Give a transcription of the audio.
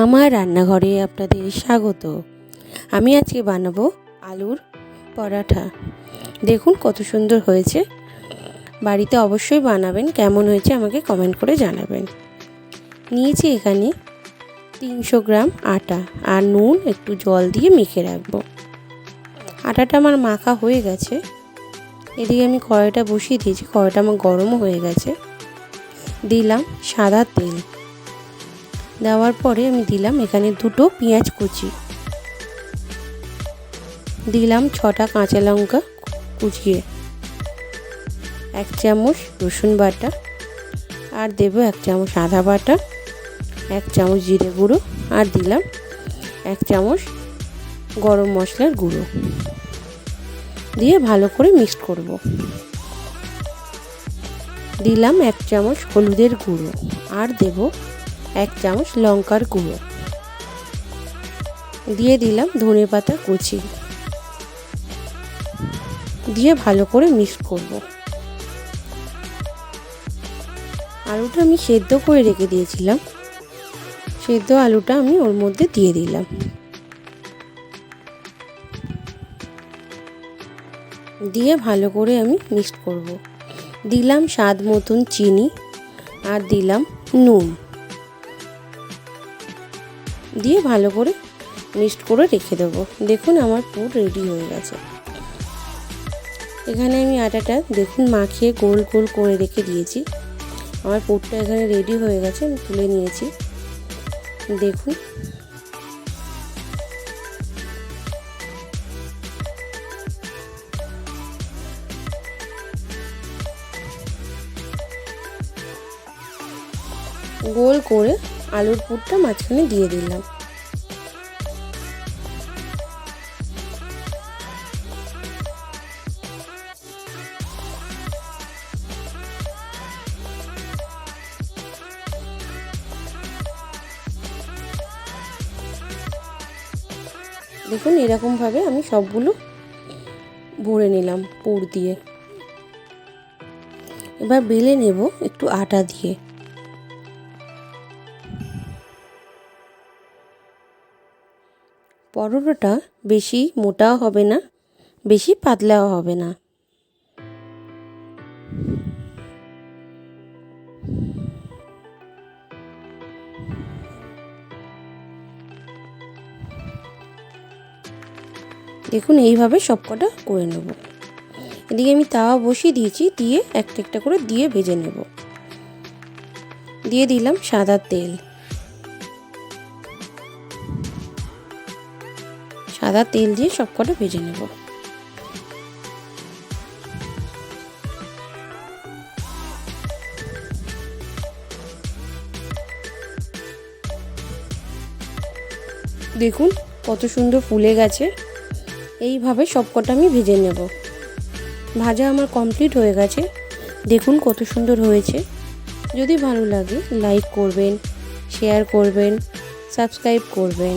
আমার রান্নাঘরে আপনাদের স্বাগত। আমি আজকে বানাবো আলুর পরাঠা। দেখুন কত সুন্দর হয়েছে। বাড়িতে অবশ্যই বানাবেন, কেমন হয়েছে আমাকে কমেন্ট করে জানাবেন। নিয়েছি এখানে 300 গ্রাম আটা আর নুন একটু জল দিয়ে মেখে রাখবো। আটাটা আমার মাখা হয়ে গেছে। এদিকে আমি কড়াইটা বসিয়ে দিয়েছি, কড়াইটা আমার গরমও হয়ে গেছে। দিলাম সাদা তেল। দেওয়ার পরে আমি দিলাম এখানে 2টো পেঁয়াজ কুচি, দিলাম 6টা কাঁচা লঙ্কা কুচিয়ে, 1 চামচ রসুন বাটা, আর দেব 1 চামচ আদা বাটা, 1 চামচ জিরে গুঁড়ো, আর দিলাম 1 চামচ গরম মশলার গুঁড়ো দিয়ে ভালো করে মিক্স করব। দিলাম 1 চামচ হলুদের গুঁড়ো, আর দেব 1 চামচ লঙ্কার গুঁড়ো, দিয়ে দিলাম ধনেপাতা কুচি, দিয়ে ভালো করে মিক্স করব। আলুটা আমি সেদ্ধ করে রেখে দিয়েছিলাম, সেদ্ধ আলুটা আমি ওর মধ্যে দিয়ে দিলাম। দিয়ে ভালো করে আমি মিক্স করব। দিলাম স্বাদ মতন চিনি, আর দিলাম নুন, দিয়ে ভালো করে মিক্সড করে রেখে দেবো। দেখুন আমার পুর রেডি হয়ে গেছে। এখানে আমি আটাটা দেখুন মাখিয়ে গোল গোল করে রেখে দিয়েছি। আমার পুরটা এখানে রেডি হয়ে গেছে, আমি তুলে নিয়েছি। দেখুন গোল করে আলুর পুরটা মাঝখানে দিয়ে দিলাম। দেখুন এরকমভাবে আমি সবগুলো ভরে নিলাম পুর দিয়ে। এবার বেলে নেব একটু আটা দিয়ে। পরোটাটা বেশি মোটাও হবে না, বেশি পাতলাও হবে না। দেখুন এইভাবে সবকটা করে নেব। এদিকে আমি তাওয়া বসিয়ে দিয়েছি, দিয়ে একটা একটা করে দিয়ে ভেজে নেব। দিয়ে দিলাম সাদা তেল। সাদা তেল দিয়ে সবকটা ভেজে নেব। দেখুন কত সুন্দর ফুলে গেছে। এইভাবে সবকটা আমি ভেজে নেব। ভাজা আমার কমপ্লিট হয়ে গেছে। দেখুন কত সুন্দর হয়েছে। যদি ভালো লাগে লাইক করবেন, শেয়ার করবেন, সাবস্ক্রাইব করবেন।